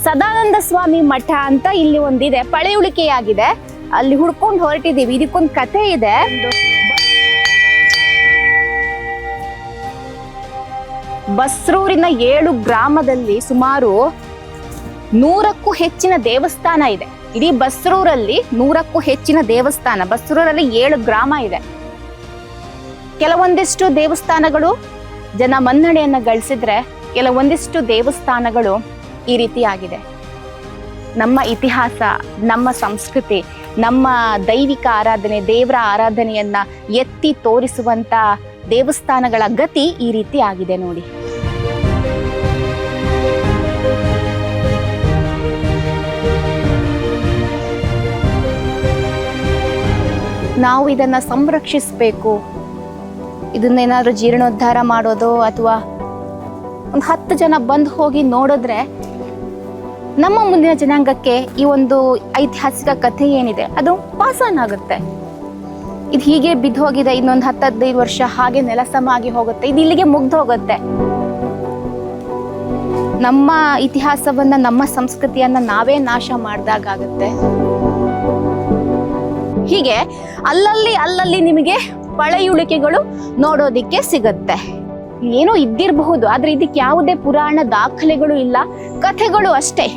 ಸದಾನಂದ ಸ್ವಾಮಿ ಮಠ ಅಂತ ಇಲ್ಲಿ ಒಂದಿದೆ, ಪಳೆಯುಳಿಕೆಯಾಗಿದೆ. ಅಲ್ಲಿ ಹುಡ್ಕೊಂಡು ಹೊರಟಿದೀವಿ. ಇದಕ್ಕೊಂದು ಕಥೆ ಇದೆ. ಬಸ್ರೂರಿನ 7 ಗ್ರಾಮದಲ್ಲಿ ಸುಮಾರು 100ಕ್ಕೂ ಹೆಚ್ಚಿನ ದೇವಸ್ಥಾನ ಇದೆ. ಇಡೀ ಬಸ್ರೂರಲ್ಲಿ 100ಕ್ಕೂ ಹೆಚ್ಚಿನ ದೇವಸ್ಥಾನ. ಬಸ್ರೂರಲ್ಲಿ 7 ಗ್ರಾಮ ಇದೆ. ಕೆಲವೊಂದಿಷ್ಟು ದೇವಸ್ಥಾನಗಳು ಜನ ಮನ್ನಣೆಯನ್ನ ಗಳಿಸಿದ್ರೆ, ಕೆಲವೊಂದಿಷ್ಟು ದೇವಸ್ಥಾನಗಳು ಈ ರೀತಿ ಆಗಿದೆ. ನಮ್ಮ ಇತಿಹಾಸ, ನಮ್ಮ ಸಂಸ್ಕೃತಿ, ನಮ್ಮ ದೈವಿಕ ಆರಾಧನೆ, ದೇವರ ಆರಾಧನೆಯನ್ನ ಎತ್ತಿ ತೋರಿಸುವಂತ ದೇವಸ್ಥಾನಗಳ ಗತಿ ಈ ರೀತಿ ಆಗಿದೆ ನೋಡಿ. ನಾವು ಇದನ್ನ ಸಂರಕ್ಷಿಸಬೇಕು. ಇದನ್ನೇನಾದ್ರೂ ಜೀರ್ಣೋದ್ಧಾರ ಮಾಡೋದು ಅಥವಾ ಒಂದು 10 ಜನ ಬಂದು ಹೋಗಿ ನೋಡಿದ್ರೆ ನಮ್ಮ ಮುಂದಿನ ಜನಾಂಗಕ್ಕೆ ಈ ಒಂದು ಐತಿಹಾಸಿಕ ಕಥೆ ಏನಿದೆ ಅದು ಪಾಸ್ ಆನ್ ಆಗುತ್ತೆ. ಇದು ಹೀಗೆ ಬಿದ್ದು ಹೋಗಿದೆ, ಇನ್ನೊಂದು 10-15 ವರ್ಷ ಹಾಗೆ ನೆಲಸಮ ಆಗಿ ಹೋಗುತ್ತೆ, ಇದು ಇಲ್ಲಿಗೆ ಮುಗ್ದು ಹೋಗುತ್ತೆ. ನಮ್ಮ ಇತಿಹಾಸವನ್ನ, ನಮ್ಮ ಸಂಸ್ಕೃತಿಯನ್ನ ನಾವೇ ನಾಶ ಮಾಡಿದಾಗುತ್ತೆ. ಹೀಗೆ ಅಲ್ಲಲ್ಲಿ ನಿಮಗೆ ಪಳೆಯುಳಿಕೆಗಳು ನೋಡೋದಿಕ್ಕೆ ಸಿಗುತ್ತೆ. ಏನೋ ಇದ್ದಿರಬಹುದು, ಆದ್ರೆ ಇದಕ್ಕೆ ಯಾವುದೇ ಪುರಾಣ ದಾಖಲೆಗಳು ಇಲ್ಲ, ಕಥೆಗಳು ಅಷ್ಟೇ.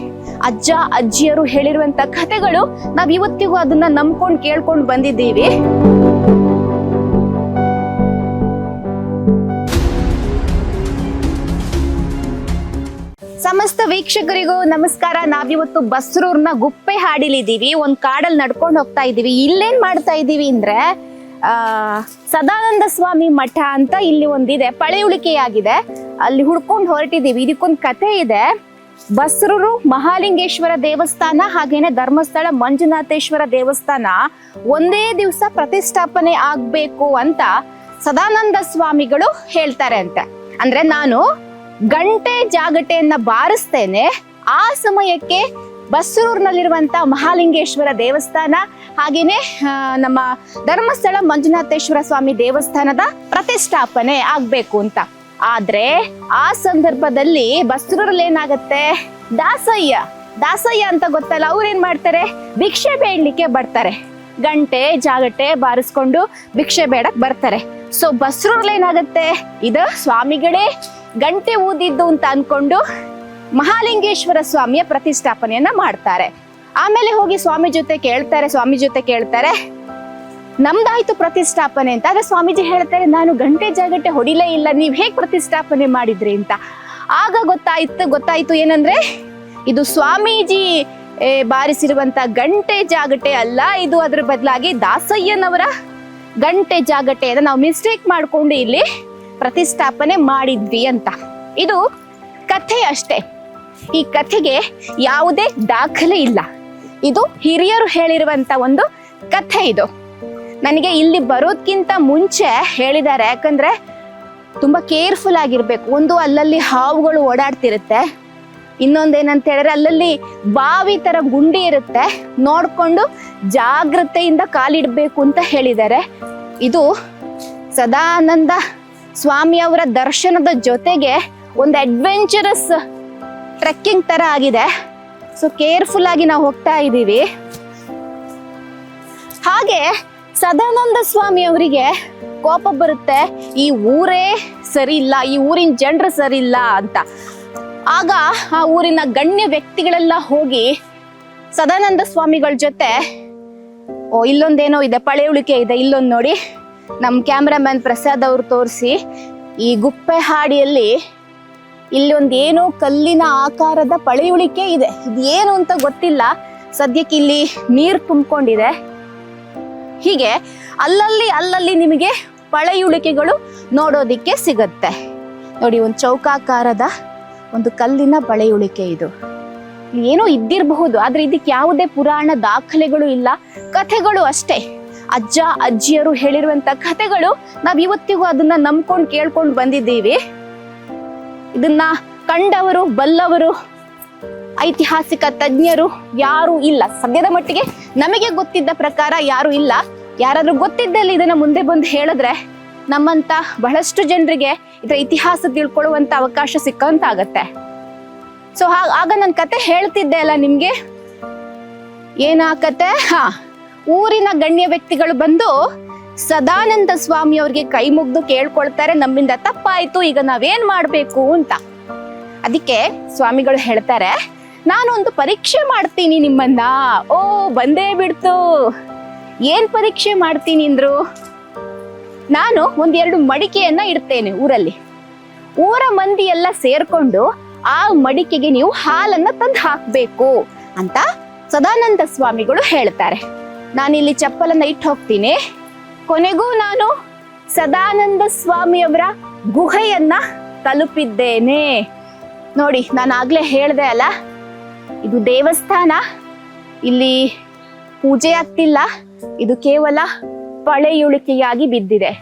ಅಜ್ಜ ಅಜ್ಜಿಯರು ಹೇಳಿರುವಂತ ಕಥೆಗಳು ನಾವ್ ಇವತ್ತಿಗೂ ಅದನ್ನ ನಂಬ್ಕೊಂಡು ಕೇಳ್ಕೊಂಡು ಬಂದಿದ್ದೀವಿ. ಸಮಸ್ತ ವೀಕ್ಷಕರಿಗೂ ನಮಸ್ಕಾರ. ನಾವಿವತ್ತು ಬಸ್ರೂರ್ನ ಗುಪ್ಪೆ ಹಾಡಿಲಿದ್ದೀವಿ. ಒಂದ್ ಕಾಡಲ್ಲಿ ನಡ್ಕೊಂಡು ಹೋಗ್ತಾ ಇದ್ದೀವಿ. ಇಲ್ಲೇನ್ ಮಾಡ್ತಾ ಇದ್ದೀವಿ ಅಂದ್ರೆ ಸದಾನಂದ ಸ್ವಾಮಿ ಮಠ ಅಂತ ಇಲ್ಲಿ ಒಂದಿದೆ, ಪಳೆಯುಳಿಕೆಯಾಗಿದೆ. ಅಲ್ಲಿ ಹುಡ್ಕೊಂಡು ಹೊರಟಿದೀವಿ. ಇದಕ್ಕೊಂದು ಕಥೆ ಇದೆ. ಬಸ್ರೂರು ಮಹಾಲಿಂಗೇಶ್ವರ ದೇವಸ್ಥಾನ ಹಾಗೇನೆ ಧರ್ಮಸ್ಥಳ ಮಂಜುನಾಥೇಶ್ವರ ದೇವಸ್ಥಾನ ಒಂದೇ ದಿವಸ ಪ್ರತಿಷ್ಠಾಪನೆ ಆಗ್ಬೇಕು ಅಂತ ಸದಾನಂದ ಸ್ವಾಮಿಗಳು ಹೇಳ್ತಾರೆ ಅಂತೆ. ಅಂದ್ರೆ ನಾನು ಗಂಟೆ ಜಾಗಟೆಯನ್ನ ಬಾರಿಸ್ತೇನೆ, ಆ ಸಮಯಕ್ಕೆ ಬಸ್ರೂರಿನಲ್ಲಿರುವಂತ ಮಹಾಲಿಂಗೇಶ್ವರ ದೇವಸ್ಥಾನ ಹಾಗೇನೆ ನಮ್ಮ ಧರ್ಮಸ್ಥಳ ಮಂಜುನಾಥೇಶ್ವರ ಸ್ವಾಮಿ ದೇವಸ್ಥಾನದ ಪ್ರತಿಷ್ಠಾಪನೆ ಆಗ್ಬೇಕು ಅಂತ. ಆದ್ರೆ ಆ ಸಂದರ್ಭದಲ್ಲಿ ಬಸ್ರೂರಲ್ಲಿ ಏನಾಗತ್ತೆ, ದಾಸಯ್ಯ ಅಂತ ಗೊತ್ತಲ್ಲ, ಅವ್ರೇನ್ ಮಾಡ್ತಾರೆ, ಭಿಕ್ಷೆ ಬೇಡ್ಲಿಕ್ಕೆ ಬರ್ತಾರೆ. ಗಂಟೆ ಜಾಗಟೆ ಬಾರಿಸ್ಕೊಂಡು ಭಿಕ್ಷೆ ಬೇಡಕ್ ಬರ್ತಾರೆ. ಸೊ ಬಸ್ರೂರಲ್ಲಿ ಏನಾಗತ್ತೆ, ಇದು ಸ್ವಾಮಿಗಳೇ ಗಂಟೆ ಊದಿದ್ದು ಅಂತ ಅನ್ಕೊಂಡು ಮಹಾಲಿಂಗೇಶ್ವರ ಸ್ವಾಮಿಯ ಪ್ರತಿಷ್ಠಾಪನೆಯನ್ನ ಮಾಡ್ತಾರೆ. ಆಮೇಲೆ ಹೋಗಿ ಸ್ವಾಮಿ ಜೊತೆ ಕೇಳ್ತಾರೆ ನಮ್ದಾಯ್ತು ಪ್ರತಿಷ್ಠಾಪನೆ ಅಂತ. ಆದ್ರೆ ಸ್ವಾಮೀಜಿ ಹೇಳ್ತಾರೆ, ನಾನು ಗಂಟೆ ಜಾಗಟೆ ಹೊಡಿಲೇ ಇಲ್ಲ, ನೀವ್ ಹೇಗ್ ಪ್ರತಿಷ್ಠಾಪನೆ ಮಾಡಿದ್ರಿ ಅಂತ. ಆಗ ಗೊತ್ತಾಯ್ತು ಏನಂದ್ರೆ, ಇದು ಸ್ವಾಮೀಜಿ ಬಾರಿಸಿರುವಂತ ಗಂಟೆ ಜಾಗಟೆ ಅಲ್ಲ, ಇದು ಅದ್ರ ಬದಲಾಗಿ ದಾಸಯ್ಯನವರ ಗಂಟೆ ಜಾಗಟೆ ಅಂತ ನಾವು ಮಿಸ್ಟೇಕ್ ಮಾಡ್ಕೊಂಡು ಇಲ್ಲಿ ಪ್ರತಿಷ್ಠಾಪನೆ ಮಾಡಿದ್ವಿ ಅಂತ. ಇದು ಕಥೆ ಅಷ್ಟೇ. ಈ ಕಥೆಗೆ ಯಾವುದೇ ದಾಖಲೆ ಇಲ್ಲ. ಇದು ಹಿರಿಯರು ಹೇಳಿರುವಂತ ಒಂದು ಕಥೆ. ಇದು ನನಗೆ ಇಲ್ಲಿ ಬರೋದ್ಕಿಂತ ಮುಂಚೆ ಹೇಳಿದ್ದಾರೆ, ಯಾಕಂದ್ರೆ ತುಂಬಾ ಕೇರ್ಫುಲ್ ಆಗಿರ್ಬೇಕು. ಒಂದು ಅಲ್ಲಲ್ಲಿ ಹಾವುಗಳು ಓಡಾಡ್ತಿರುತ್ತೆ, ಇನ್ನೊಂದೇನಂತ ಹೇಳಿದ್ರೆ ಅಲ್ಲಲ್ಲಿ ಬಾವಿ ತರ ಗುಂಡಿ ಇರುತ್ತೆ, ನೋಡ್ಕೊಂಡು ಜಾಗ್ರತೆಯಿಂದ ಕಾಲಿಡ್ಬೇಕು ಅಂತ ಹೇಳಿದ್ದಾರೆ. ಇದು ಸದಾನಂದ ಸ್ವಾಮಿಯವರ ದರ್ಶನದ ಜೊತೆಗೆ ಒಂದು ಅಡ್ವೆಂಚರಸ್ ಟ್ರೆಕ್ಕಿಂಗ್ ತರ ಆಗಿದೆ. ಸೊ ಕೇರ್ಫುಲ್ ಆಗಿ ನಾವು ಹೋಗ್ತಾ ಇದ್ದೀವಿ. ಹಾಗೆ ಸದಾನಂದ ಸ್ವಾಮಿ ಅವರಿಗೆ ಕೋಪ ಬರುತ್ತೆ, ಈ ಊರೇ ಸರಿ ಇಲ್ಲ, ಈ ಊರಿನ ಜನರು ಸರಿ ಇಲ್ಲ ಅಂತ. ಆಗ ಆ ಊರಿನ ಗಣ್ಯ ವ್ಯಕ್ತಿಗಳೆಲ್ಲ ಹೋಗಿ ಸದಾನಂದ ಸ್ವಾಮಿಗಳ ಜೊತೆ, ಇಲ್ಲೊಂದೇನೋ ಇದೆ, ಪಳೆಯುಳಿಕೆ ಇದೆ, ಇಲ್ಲೊಂದು ನೋಡಿ, ನಮ್ಮ ಕ್ಯಾಮ್ರಾಮನ್ ಪ್ರಸಾದ್ ಅವ್ರು ತೋರಿಸಿ, ಈ ಗುಪ್ಪೆ ಹಾಡಿಯಲ್ಲಿ ಇಲ್ಲಿ ಒಂದೇನೋ ಕಲ್ಲಿನ ಆಕಾರದ ಪಳೆಯುಳಿಕೆ ಇದೆ. ಇದು ಏನು ಅಂತ ಗೊತ್ತಿಲ್ಲ, ಸದ್ಯಕ್ಕೆ ಇಲ್ಲಿ ನೀರು ತುಂಬಿಕೊಂಡಿದೆ. ಹೀಗೆ ಅಲ್ಲಲ್ಲಿ ನಿಮಗೆ ಪಳೆಯುಳಿಕೆಗಳು ನೋಡೋದಿಕ್ಕೆ ಸಿಗುತ್ತೆ ನೋಡಿ. ಒಂದು ಚೌಕಾಕಾರದ ಒಂದು ಕಲ್ಲಿನ ಪಳೆಯುಳಿಕೆ. ಇದು ಏನೋ ಇದ್ದಿರಬಹುದು, ಆದ್ರೆ ಇದಕ್ಕೆ ಯಾವುದೇ ಪುರಾಣ ದಾಖಲೆಗಳು ಇಲ್ಲ, ಕಥೆಗಳು ಅಷ್ಟೇ. ಅಜ್ಜ ಅಜ್ಜಿಯರು ಹೇಳಿರುವಂತ ಕಥೆಗಳು ನಾವ್ ಇವತ್ತಿಗೂ ಅದನ್ನ ನಂಬ್ಕೊಂಡು ಕೇಳ್ಕೊಂಡು ಬಂದಿದ್ದೀವಿ. ಇದನ್ನ ಕಂಡವರು ಬಲ್ಲವರು ಐತಿಹಾಸಿಕ ತಜ್ಞರು ಯಾರು ಇಲ್ಲ. ಸದ್ಯದ ಮಟ್ಟಿಗೆ ನಮಗೆ ಗೊತ್ತಿದ್ದ ಪ್ರಕಾರ ಯಾರು ಇಲ್ಲ. ಯಾರಾದ್ರೂ ಗೊತ್ತಿದ್ದಲ್ಲಿ ಇದನ್ನ ಮುಂದೆ ಬಂದು ಹೇಳಿದ್ರೆ ನಮ್ಮಂತ ಬಹಳಷ್ಟು ಜನರಿಗೆ ಇದರ ಇತಿಹಾಸ ತಿಳ್ಕೊಳ್ಳುವಂತ ಅವಕಾಶ ಸಿಕ್ಕಂತಾಗತ್ತೆ. ಸೊ ಆಗ ನನ್ನ ಕತೆ ಹೇಳ್ತಿದ್ದೆ ಅಲ್ಲ ನಿಮ್ಗೆ, ಏನ ಕತೆ? ಊರಿನ ಗಣ್ಯ ವ್ಯಕ್ತಿಗಳು ಬಂದು ಸದಾನಂದ ಸ್ವಾಮಿ ಅವ್ರಿಗೆ ಕೈ ಮುಗ್ದು ಕೇಳ್ಕೊಳ್ತಾರೆ, ನಮ್ಮಿಂದ ತಪ್ಪಾಯ್ತು, ಈಗ ನಾವೇನ್ ಮಾಡ್ಬೇಕು ಅಂತ. ಅದಕ್ಕೆ ಸ್ವಾಮಿಗಳು ಹೇಳ್ತಾರೆ, ನಾನು ಒಂದು ಪರೀಕ್ಷೆ ಮಾಡ್ತೀನಿ ನಿಮ್ಮನ್ನ. ಓ ಬಂದೇ ಬಿಡ್ತು. ಏನ್ ಪರೀಕ್ಷೆ ಮಾಡ್ತೀನಿ ಅಂದ್ರು? ನಾನು ಒಂದೆರಡು ಮಡಿಕೆಯನ್ನ ಇಡ್ತೇನೆ ಊರಲ್ಲಿ. ಊರ ಮಂದಿ ಎಲ್ಲ ಸೇರ್ಕೊಂಡು ಆ ಮಡಿಕೆಗೆ ನೀವು ಹಾಲನ್ನ ತಂದು ಹಾಕ್ಬೇಕು ಅಂತ ಸದಾನಂದ ಸ್ವಾಮಿಗಳು ಹೇಳ್ತಾರೆ. ನಾನಿಲ್ಲಿ ಚಪ್ಪಲನ್ನ ಇಟ್ಟು ಹೋಗ್ತೀನಿ. ಕೊನೆಗೂ ನಾನು ಸದಾನಂದ ಸ್ವಾಮಿಯವರ ಗುಹೆಯನ್ನ ತಲುಪಿದ್ದೇನೆ. ನೋಡಿ, ನಾನು ಆಗ್ಲೇ ಹೇಳ್ದೆ ಅಲ್ಲ, ಇದು ದೇವಸ್ಥಾನ, ಇಲ್ಲಿ ಪೂಜೆ ಆಗ್ತಿಲ್ಲ, ಇದು ಕೇವಲ ಪಳೆಯುಳಿಕೆಯಾಗಿ ಬಿದ್ದಿದೆ.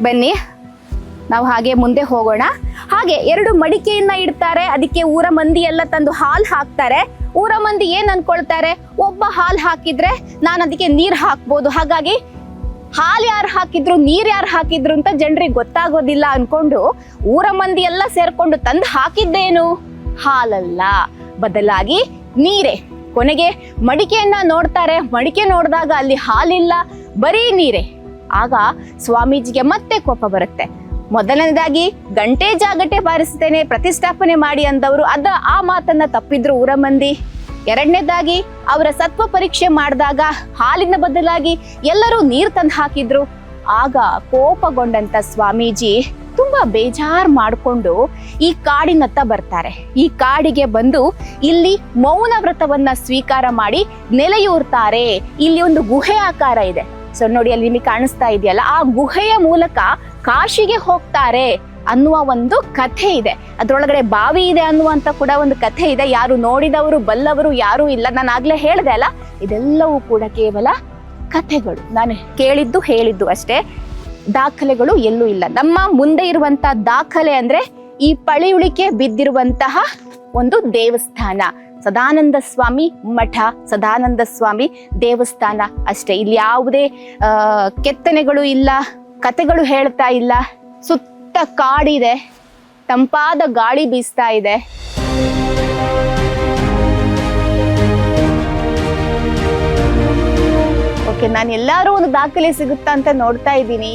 ಬನ್ನಿ ನಾವು ಹಾಗೆ ಮುಂದೆ ಹೋಗೋಣ. ಹಾಗೆ 2 ಮಡಿಕೆಯನ್ನ ಇಡ್ತಾರೆ, ಅದಕ್ಕೆ ಊರ ಮಂದಿ ಎಲ್ಲ ತಂದು ಹಾಲು ಹಾಕ್ತಾರೆ. ಊರ ಮಂದಿ ಏನ್ ಅನ್ಕೊಳ್ತಾರೆ, ಒಬ್ಬ ಹಾಲು ಹಾಕಿದ್ರೆ ನಾನು ಅದಕ್ಕೆ ನೀರ್ ಹಾಕ್ಬೋದು, ಹಾಗಾಗಿ ಹಾಲು ಯಾರು ಹಾಕಿದ್ರು ನೀರ್ ಯಾರು ಹಾಕಿದ್ರು ಅಂತ ಜನರಿಗೆ ಗೊತ್ತಾಗೋದಿಲ್ಲ ಅನ್ಕೊಂಡು ಊರ ಮಂದಿ ಎಲ್ಲ ಸೇರ್ಕೊಂಡು ತಂದು ಹಾಕಿದ್ದೇನು ಹಾಲಲ್ಲ, ಬದಲಾಗಿ ನೀರೇ. ಕೊನೆಗೆ ಮಡಿಕೆಯನ್ನ ನೋಡ್ತಾರೆ, ಮಡಿಕೆ ನೋಡಿದಾಗ ಅಲ್ಲಿ ಹಾಲಿಲ್ಲ, ಬರೀ ನೀರೇ. ಆಗ ಸ್ವಾಮೀಜಿಗೆ ಮತ್ತೆ ಕೋಪ ಬರುತ್ತೆ. ಮೊದಲನೇದಾಗಿ ಗಂಟೆ ಜಾಗಟೆ ಬಾರಿಸ್ತೇನೆ, ಪ್ರತಿಷ್ಠಾಪನೆ ಮಾಡಿ ಅಂದವರು ಆ ಮಾತನ್ನ ತಪ್ಪಿದ್ರು ಊರ ಮಂದಿ. ಎರಡನೇದಾಗಿ ಅವರ ಸತ್ವ ಪರೀಕ್ಷೆ ಮಾಡಿದಾಗ ಹಾಲಿನ ಬದಲಾಗಿ ಎಲ್ಲರೂ ನೀರು ತಂದು ಹಾಕಿದ್ರು. ಆಗ ಕೋಪಗೊಂಡಂತ ಸ್ವಾಮೀಜಿ ತುಂಬಾ ಬೇಜಾರ್ ಮಾಡ್ಕೊಂಡು ಈ ಕಾಡಿನತ್ತ ಬರ್ತಾರೆ. ಈ ಕಾಡಿಗೆ ಬಂದು ಇಲ್ಲಿ ಮೌನ ವ್ರತವನ್ನ ಸ್ವೀಕಾರ ಮಾಡಿ ನೆಲೆಯೂರ್ತಾರೆ. ಇಲ್ಲಿ ಒಂದು ಗುಹೆ ಆಕಾರ ಇದೆ. ಸೊ ನೋಡಿ, ಅಲ್ಲಿ ನಿಮಗೆ ಕಾಣಿಸ್ತಾ ಇದೆಯಲ್ಲ, ಆ ಗುಹೆಯ ಮೂಲಕ ಕಾಶಿಗೆ ಹೋಗ್ತಾರೆ ಅನ್ನುವ ಒಂದು ಕಥೆ ಇದೆ. ಅದ್ರೊಳಗಡೆ ಬಾವಿ ಇದೆ ಅನ್ನುವಂತ ಕೂಡ ಒಂದು ಕಥೆ ಇದೆ. ಯಾರು ನೋಡಿದವರು ಬಲ್ಲವರು ಯಾರೂ ಇಲ್ಲ. ನಾನು ಆಗ್ಲೇ ಹೇಳಿದೆ ಅಲ್ಲ, ಇದೆಲ್ಲವೂ ಕೂಡ ಕೇವಲ ಕಥೆಗಳು, ನಾನು ಕೇಳಿದ್ದು ಹೇಳಿದ್ದು ಅಷ್ಟೇ. ದಾಖಲೆಗಳು ಎಲ್ಲೂ ಇಲ್ಲ. ನಮ್ಮ ಮುಂದೆ ಇರುವಂತ ದಾಖಲೆ ಅಂದ್ರೆ ಈ ಪಳೆಯುಳಿಕೆ ಬಿದ್ದಿರುವಂತಹ ಒಂದು ದೇವಸ್ಥಾನ, ಸದಾನಂದ ಸ್ವಾಮಿ ಮಠ, ಸದಾನಂದ ಸ್ವಾಮಿ ದೇವಸ್ಥಾನ ಅಷ್ಟೇ. ಇಲ್ಲಿ ಯಾವುದೇ ಕೆತ್ತನೆಗಳು ಇಲ್ಲ, ಕತೆಗಳು ಹೇಳ್ತಾ ಇಲ್ಲ. ಸುತ್ತ ಕಾಡಿದೆ, ತಂಪಾದ ಗಾಳಿ ಬೀಸ್ತಾ ಇದೆ. ಓಕೆ, ನಾನು ಎಲ್ಲಾರು ಒಂದು ದಾಖಲೆ ಸಿಗುತ್ತಾ ಅಂತ ನೋಡ್ತಾ ಇದ್ದೀನಿ.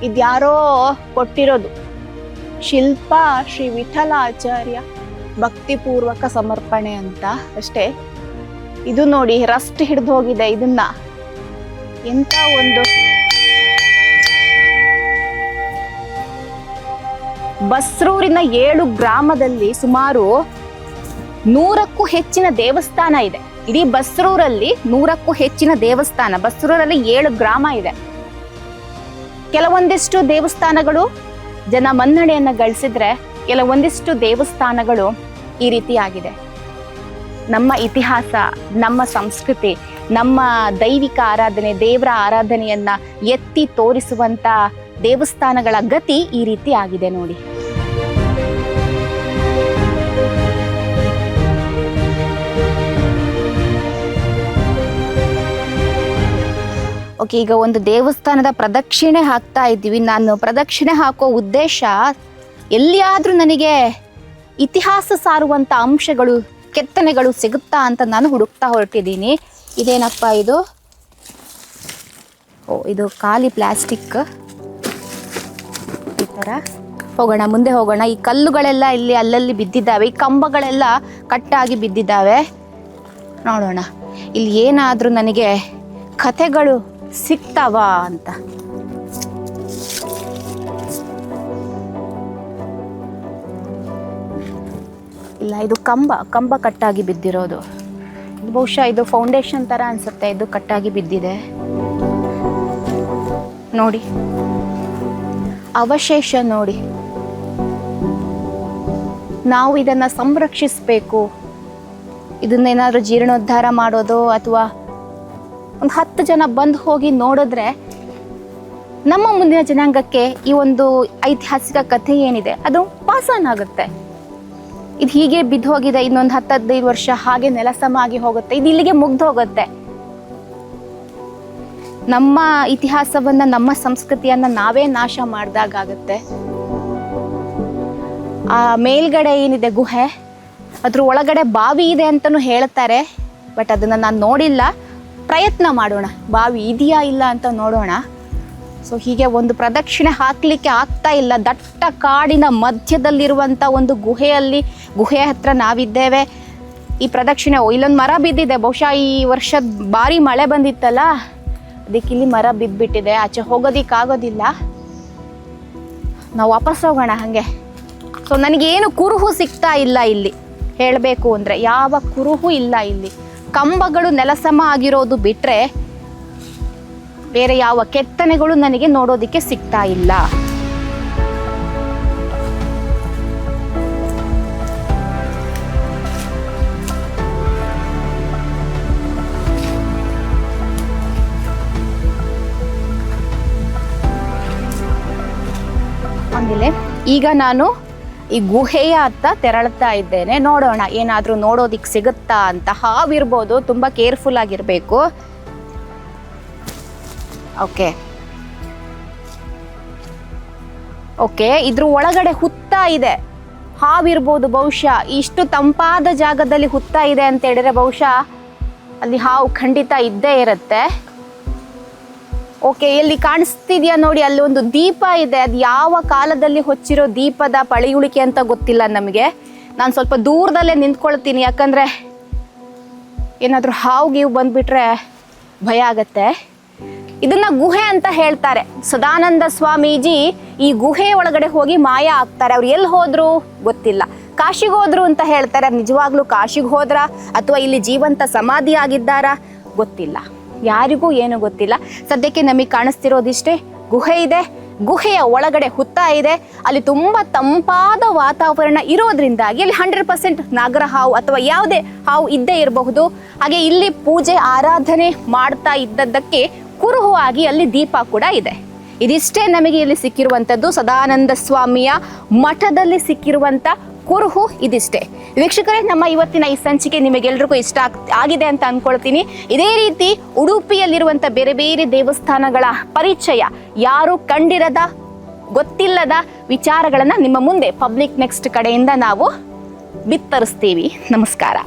ಇದ್ಯಾರೋ ಕೊಟ್ಟಿರೋದು, ಶಿಲ್ಪ ಶ್ರೀ ವಿಠಲಾಚಾರ್ಯ ಭಕ್ತಿಪೂರ್ವಕ ಸಮರ್ಪಣೆ ಅಂತ ಅಷ್ಟೇ. ಇದು ನೋಡಿ, ರಸ್ಟ್ ಹಿಡಿದು ಹೋಗಿದೆ. ಇದನ್ನ ಎಂತ ಒಂದು ಬಸ್ರೂರಿನ 7 ಗ್ರಾಮದಲ್ಲಿ ಸುಮಾರು 100ಕ್ಕೂ ಹೆಚ್ಚಿನ ದೇವಸ್ಥಾನ ಇದೆ. ಇಡೀ ಬಸ್ರೂರಲ್ಲಿ 100ಕ್ಕೂ ಹೆಚ್ಚಿನ ದೇವಸ್ಥಾನ. ಬಸ್ರೂರಲ್ಲಿ 7 ಗ್ರಾಮ ಇದೆ. ಕೆಲವೊಂದಿಷ್ಟು ದೇವಸ್ಥಾನಗಳು ಜನ ಮನ್ನಣೆಯನ್ನ ಗಳಿಸಿದ್ರೆ, ಕೆಲವೊಂದಿಷ್ಟು ದೇವಸ್ಥಾನಗಳು ಈ ರೀತಿ ಆಗಿದೆ. ನಮ್ಮ ಇತಿಹಾಸ, ನಮ್ಮ ಸಂಸ್ಕೃತಿ, ನಮ್ಮ ದೈವಿಕ ಆರಾಧನೆ, ದೇವರ ಆರಾಧನೆಯನ್ನ ಎತ್ತಿ ತೋರಿಸುವಂತ ದೇವಸ್ಥಾನಗಳ ಗತಿ ಈ ರೀತಿ ಆಗಿದೆ ನೋಡಿ. ಓಕೆ, ಈಗ ಒಂದು ದೇವಸ್ಥಾನದ ಪ್ರದಕ್ಷಿಣೆ ಹಾಕ್ತಾ ಇದ್ದೀವಿ. ನಾನು ಪ್ರದಕ್ಷಿಣೆ ಹಾಕೋ ಉದ್ದೇಶ, ಎಲ್ಲಿಯಾದ್ರೂ ನನಗೆ ಇತಿಹಾಸ ಸಾರುವಂತ ಅಂಶಗಳು, ಕೆತ್ತನೆಗಳು ಸಿಗುತ್ತಾ ಅಂತ ನಾನು ಹುಡುಕ್ತಾ ಹೊರಟಿದ್ದೀನಿ. ಇದೇನಪ್ಪ ಇದು? ಇದು ಖಾಲಿ ಪ್ಲಾಸ್ಟಿಕ್. ಈ ಥರ ಹೋಗೋಣ, ಮುಂದೆ ಹೋಗೋಣ. ಈ ಕಲ್ಲುಗಳೆಲ್ಲ ಇಲ್ಲಿ ಅಲ್ಲಲ್ಲಿ ಬಿದ್ದಿದ್ದಾವೆ, ಈ ಕಂಬಗಳೆಲ್ಲ ಕಟ್ಟಾಗಿ ಬಿದ್ದಿದ್ದಾವೆ. ನೋಡೋಣ ಇಲ್ಲಿ ಏನಾದರೂ ನನಗೆ ಕಥೆಗಳು ಸಿಗ್ತಾವ ಅಂತ. ಇಲ್ಲ, ಇದು ಕಂಬ ಕಟ್ಟಾಗಿ ಬಿದ್ದಿರೋದು. ಬಹುಶಃ ಇದು ಫೌಂಡೇಶನ್ ತರ ಅನ್ಸುತ್ತೆ. ಇದು ಕಟ್ಟಾಗಿ ಬಿದ್ದಿದೆ ನೋಡಿ, ಅವಶೇಷ ನೋಡಿ. ನಾವು ಇದನ್ನ ಸಂರಕ್ಷಿಸಬೇಕು. ಇದನ್ನೇನಾದ್ರೂ ಜೀರ್ಣೋದ್ಧಾರ ಮಾಡೋದು, ಅಥವಾ ಒಂದು 10 ಜನ ಬಂದು ಹೋಗಿ ನೋಡಿದ್ರೆ ನಮ್ಮ ಮುಂದಿನ ಜನಾಂಗಕ್ಕೆ ಈ ಒಂದು ಐತಿಹಾಸಿಕ ಕಥೆ ಏನಿದೆ ಅದು ಪಾಸ್ ಆನ್ ಆಗುತ್ತೆ. ಇದು ಹೀಗೆ ಬಿದ್ದು ಹೋಗಿದೆ, ಇನ್ನೊಂದು 10-15 ವರ್ಷ ಹಾಗೆ ನೆಲಸಮ ಆಗಿ ಹೋಗುತ್ತೆ, ಇದು ಇಲ್ಲಿಗೆ ಮುಗ್ದು ಹೋಗುತ್ತೆ. ನಮ್ಮ ಇತಿಹಾಸವನ್ನ, ನಮ್ಮ ಸಂಸ್ಕೃತಿಯನ್ನ ನಾವೇ ನಾಶ ಮಾಡ್ದಾಗತ್ತೆ. ಆ ಮೇಲ್ಗಡೆ ಏನಿದೆ ಗುಹೆ, ಅದ್ರ ಒಳಗಡೆ ಬಾವಿ ಇದೆ ಅಂತಲೂ ಹೇಳ್ತಾರೆ, ಬಟ್ ಅದನ್ನ ನಾನು ನೋಡಿಲ್ಲ. ಪ್ರಯತ್ನ ಮಾಡೋಣ, ಬಾವಿ ಇದೆಯಾ ಇಲ್ಲ ಅಂತ ನೋಡೋಣ. ಸೊ ಹೀಗೆ ಒಂದು ಪ್ರದಕ್ಷಿಣೆ ಹಾಕಲಿಕ್ಕೆ ಆಗ್ತಾ ಇಲ್ಲ. ದಟ್ಟ ಕಾಡಿನ ಮಧ್ಯದಲ್ಲಿರುವಂಥ ಒಂದು ಗುಹೆಯ ಹತ್ರ ನಾವಿದ್ದೇವೆ. ಈ ಪ್ರದಕ್ಷಿಣೆ ಇಲ್ಲೊಂದು ಮರ ಬಿದ್ದಿದೆ, ಬಹುಶಃ ಈ ವರ್ಷದ ಭಾರಿ ಮಳೆ ಬಂದಿತ್ತಲ್ಲ, ಅದಕ್ಕೆ ಇಲ್ಲಿ ಮರ ಬಿದ್ದುಬಿಟ್ಟಿದೆ, ಆಚೆ ಹೋಗೋದಿಕ್ಕಾಗೋದಿಲ್ಲ. ನಾವು ವಾಪಸ್ ಹೋಗೋಣ ಹಾಗೆ. ಸೊ ನನಗೇನು ಕುರುಹು ಸಿಗ್ತಾ ಇಲ್ಲ ಇಲ್ಲಿ, ಹೇಳಬೇಕು ಅಂದರೆ ಯಾವ ಕುರುಹು ಇಲ್ಲ ಇಲ್ಲಿ. ಕಂಬಗಳು ನೆಲಸಮ ಆಗಿರೋದು ಬಿಟ್ಟರೆ ಬೇರೆ ಯಾವ ಕೆತ್ತನೆಗಳು ನನಗೆ ನೋಡೋದಕ್ಕೆ ಸಿಗ್ತಾ ಇಲ್ಲ. ಆಮೇಲೆ ಈಗ ನಾನು ಈ ಗುಹೆಯ ಹತ್ತ ತೆರಳುತ್ತಾ ಇದ್ದೇನೆ. ನೋಡೋಣ ಏನಾದರೂ ನೋಡೋದಿಕ್ಕೆ ಸಿಗುತ್ತಾ ಅಂತ. ಹಾವಿರ್ಬೋದು, ತುಂಬ ಕೇರ್ಫುಲ್ ಆಗಿರಬೇಕು. ಓಕೆ, ಇದ್ರ ಒಳಗಡೆ ಹುತ್ತ ಇದೆ, ಹಾವಿರ್ಬೋದು ಬಹುಶಃ. ಇಷ್ಟು ತಂಪಾದ ಜಾಗದಲ್ಲಿ ಹುತ್ತ ಇದೆ ಅಂತ ಹೇಳಿದ್ರೆ ಬಹುಶಃ ಅಲ್ಲಿ ಹಾವು ಖಂಡಿತ ಇದ್ದೇ ಇರುತ್ತೆ. ಓಕೆ, ಎಲ್ಲಿ ಕಾಣಿಸ್ತಿದ್ಯಾ ನೋಡಿ, ಅಲ್ಲಿ ಒಂದು ದೀಪ ಇದೆ. ಅದು ಯಾವ ಕಾಲದಲ್ಲಿ ಹೊಚ್ಚಿರೋ ದೀಪದ ಪಳೆಯುಳಿಕೆ ಅಂತ ಗೊತ್ತಿಲ್ಲ ನಮಗೆ. ನಾನು ಸ್ವಲ್ಪ ದೂರದಲ್ಲೇ ನಿಂತ್ಕೊಳ್ತೀನಿ, ಯಾಕಂದರೆ ಏನಾದರೂ ಹಾವು ಗೀವು ಬಂದುಬಿಟ್ರೆ ಭಯ ಆಗತ್ತೆ. ಇದನ್ನ ಗುಹೆ ಅಂತ ಹೇಳ್ತಾರೆ. ಸದಾನಂದ ಸ್ವಾಮೀಜಿ ಈ ಗುಹೆ ಒಳಗಡೆ ಹೋಗಿ ಮಾಯ ಆಗ್ತಾರೆ. ಅವ್ರು ಎಲ್ಲಿ ಹೋದ್ರು ಗೊತ್ತಿಲ್ಲ. ಕಾಶಿಗೆ ಹೋದ್ರು ಅಂತ ಹೇಳ್ತಾರೆ. ನಿಜವಾಗ್ಲೂ ಕಾಶಿಗೆ ಹೋದ್ರಾ ಅಥವಾ ಇಲ್ಲಿ ಜೀವಂತ ಸಮಾಧಿ ಆಗಿದ್ದಾರಾ ಗೊತ್ತಿಲ್ಲ, ಯಾರಿಗೂ ಏನು ಗೊತ್ತಿಲ್ಲ. ಸದ್ಯಕ್ಕೆ ನಮಗೆ ಕಾಣಿಸ್ತಿರೋದಿಷ್ಟೇ, ಗುಹೆ ಇದೆ, ಗುಹೆಯ ಒಳಗಡೆ ಹುತ್ತ ಇದೆ, ಅಲ್ಲಿ ತುಂಬ ತಂಪಾದ ವಾತಾವರಣ ಇರೋದ್ರಿಂದಾಗಿ ಅಲ್ಲಿ 100% ನಾಗರ ಹಾವು ಅಥವಾ ಯಾವುದೇ ಹಾವು ಇದ್ದೇ ಇರಬಹುದು. ಹಾಗೆ ಇಲ್ಲಿ ಪೂಜೆ ಆರಾಧನೆ ಮಾಡ್ತಾ ಇದ್ದದ್ದಕ್ಕೆ ಕುರುಹುವಾಗಿ ಅಲ್ಲಿ ದೀಪ ಕೂಡ ಇದೆ. ಇದಿಷ್ಟೇ ನಮಗೆ ಇಲ್ಲಿ ಸಿಕ್ಕಿರುವಂಥದ್ದು, ಸದಾನಂದ ಸ್ವಾಮಿಯ ಮಠದಲ್ಲಿ ಸಿಕ್ಕಿರುವಂಥ ಕುರುಹು ಇದಿಷ್ಟೇ. ವೀಕ್ಷಕರೇ, ನಮ್ಮ ಇವತ್ತಿನ ಈ ಸಂಚಿಕೆ ನಿಮಗೆಲ್ರಿಗೂ ಇಷ್ಟ ಆಗಿದೆ ಅಂತ ಅಂದ್ಕೊಳ್ತೀನಿ. ಇದೇ ರೀತಿ ಉಡುಪಿಯಲ್ಲಿರುವಂಥ ಬೇರೆ ಬೇರೆ ದೇವಸ್ಥಾನಗಳ ಪರಿಚಯ, ಯಾರು ಕಂಡಿರದ ಗೊತ್ತಿಲ್ಲದ ವಿಚಾರಗಳನ್ನು ನಿಮ್ಮ ಮುಂದೆ ಪಬ್ಲಿಕ್ ನೆಕ್ಸ್ಟ್ ಕಡೆಯಿಂದ ನಾವು ಬಿತ್ತರಿಸ್ತೀವಿ. ನಮಸ್ಕಾರ.